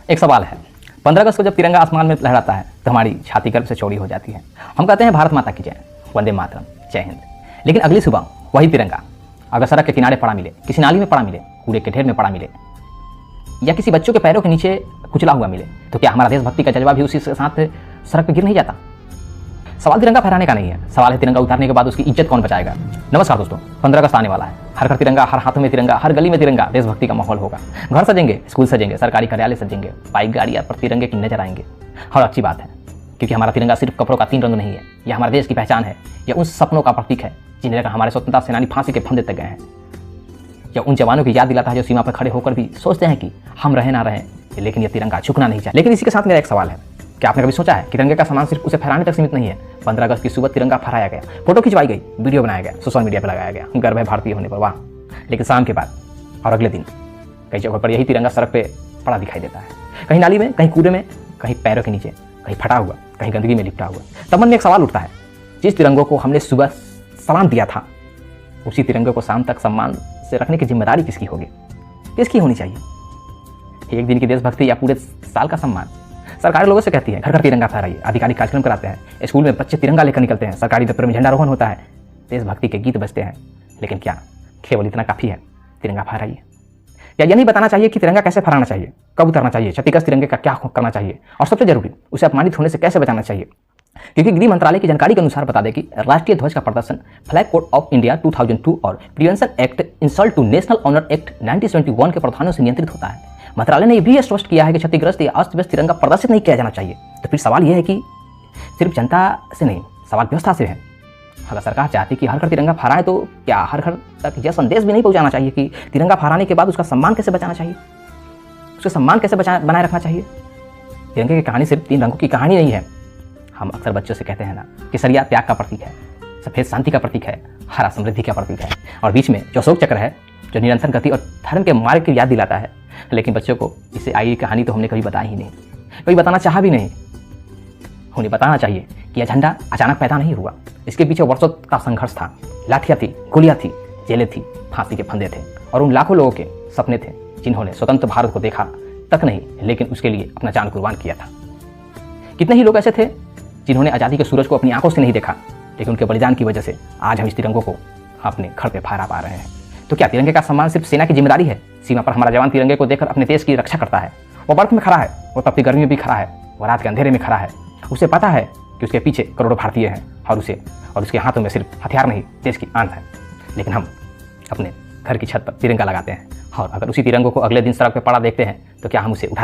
एक सवाल है, 15 अगस्त को जब तिरंगा आसमान में लहराता है तो हमारी छाती गर्व से चौड़ी हो जाती है। हम कहते हैं भारत माता की जय, वंदे मातरम, जय हिंद। लेकिन अगली सुबह वही तिरंगा अगर सड़क के किनारे पड़ा मिले, किसी नाली में पड़ा मिले, कूड़े के ढेर में पड़ा मिले या किसी बच्चों के पैरों के नीचे कुचला हुआ मिले, तो क्या हमारा देशभक्ति का जज्बा भी उसी के साथ सड़क पर गिर नहीं जाता? सवाल तिरंगा फहराने का नहीं है, सवाल है तिरंगा उतारने के बाद उसकी इज्जत कौन बचाएगा। नमस्कार दोस्तों, 15 अगस्त आने वाला है। हर घर तिरंगा, हर हाथों में तिरंगा, हर गली में तिरंगा। देशभक्ति का माहौल होगा। घर सजेंगे, स्कूल सजेंगे, सरकारी कार्यालय सजेंगे, बाइक गाड़ियां पर तिरंगे की नजर आएंगे। और अच्छी बात है, क्योंकि हमारा तिरंगा सिर्फ कपड़ों का 3 रंग नहीं है। यह हमारे देश की पहचान है। यह उन सपनों का प्रतीक है जिन्हें लेकर हमारे स्वतंत्रता सेनानी फांसी के फंदे तक गए हैं। यह उन जवानों की याद दिलाता है जो सीमा पर खड़े होकर भी सोचते हैं कि हम रहे ना रहें, लेकिन यह तिरंगा झुकना नहीं चाहिए। लेकिन इसी के साथ मेरा एक सवाल है, क्या आपने कभी सोचा है कि तिरंगे का सामान सिर्फ उसे फहराने तक सीमित नहीं है। 15 अगस्त की सुबह तिरंगा फहराया गया, फोटो खिंचवाई गई, वीडियो बनाया गया, सोशल मीडिया पर लगाया गया, गर्व है भारतीय होने पर, वाह। लेकिन शाम के बाद और अगले दिन कई जगहों पर यही तिरंगा सड़क पे पड़ा दिखाई देता है। कहीं नाली में, कहीं कूड़े में, कहीं पैरों के नीचे, कहीं फटा हुआ, कहीं गंदगी में लिपटा हुआ। तब मन में एक सवाल उठता है, जिस तिरंगों को हमने सुबह सलाम दिया था, उसी तिरंगे को शाम तक सम्मान से रखने की जिम्मेदारी किसकी होगी, किसकी होनी चाहिए। एक दिन की देशभक्ति या पूरे साल का सम्मान? सरकार लोगों से कहती है घर घर तिरंगा फहराइए, आधिकारिक कार्यक्रम कराते हैं, स्कूल में बच्चे तिरंगा लेकर निकलते हैं, सरकारी दफ्तर में झंडारोहण होता है, देशभक्ति के गीत बजते हैं। लेकिन क्या केवल इतना काफ़ी है? तिरंगा फहराइए। या यह नहीं बताना चाहिए कि तिरंगा कैसे फहराना चाहिए, कब उतरना चाहिए, क्षतिग्रस्त तिरंगे का क्या करना चाहिए, और सबसे जरूरी उसे अपमानित होने से कैसे बचाना चाहिए। क्योंकि गृह मंत्रालय की जानकारी के अनुसार बता दें कि राष्ट्रीय ध्वज का प्रदर्शन, फ्लैग कोड ऑफ इंडिया 2002 और prevention act, insult to national honour act 1971 के प्रावधानों से नियंत्रित होता है। मंत्रालय ने यह भी स्पष्ट किया है कि क्षतिग्रस्त या अस्त व्यस्त तिरंगा प्रदर्शित नहीं किया जाना चाहिए। तो फिर सवाल यह है कि सिर्फ जनता से नहीं, सवाल व्यवस्था से है। अगर सरकार चाहती कि हर घर तिरंगा फहराए, तो क्या हर घर तक यह संदेश भी नहीं पहुंचाना चाहिए कि तिरंगा फहराने के बाद उसका सम्मान कैसे बचाना चाहिए, उसका सम्मान कैसे बनाए रखना चाहिए। तिरंगे की कहानी सिर्फ 3 रंगों की कहानी नहीं है। हम अक्सर बच्चों से कहते हैं ना, केसरिया त्याग का प्रतीक है, सफेद शांति का प्रतीक है, हरा समृद्धि का प्रतीक है, और बीच में जो अशोक चक्र है जो निरंतर गति और धर्म के मार्ग की याद दिलाता है। लेकिन बच्चों को इससे आई कहानी तो हमने कभी बताई ही नहीं, कभी बताना चाहा भी नहीं। उन्हें बताना चाहिए कि यह झंडा अचानक पैदा नहीं हुआ, इसके पीछे वर्षों का संघर्ष था। लाठियाँ थी, गोलियाँ थी, जेलें थी, फांसी के फंदे थे, और उन लाखों लोगों के सपने थे जिन्होंने स्वतंत्र भारत को देखा तक नहीं, लेकिन उसके लिए अपना जान कुर्बान किया था। कितने ही लोग ऐसे थे जिन्होंने आज़ादी के सूरज को अपनी आंखों से नहीं देखा, लेकिन उनके बलिदान की वजह से आज हम इस तिरंगों को अपने घर पे फहरा पा रहे हैं। तो क्या तिरंगे का सम्मान सिर्फ सेना की जिम्मेदारी है? सीमा पर हमारा जवान तिरंगे को देखकर अपने देश की रक्षा करता है। वो बर्फ में खड़ा है, वो तपती गर्मी में भी खड़ा है, वो रात के अंधेरे में खड़ा है। उसे पता है कि उसके पीछे करोड़ों भारतीय हैं, और उसके हाथों में सिर्फ हथियार नहीं, देश की आन है। लेकिन हम अपने घर की छत पर तिरंगा लगाते हैं, और अगर उसी तिरंगों को अगले दिन सड़क पर पड़ा देखते हैं, तो क्या हम उसे उठाते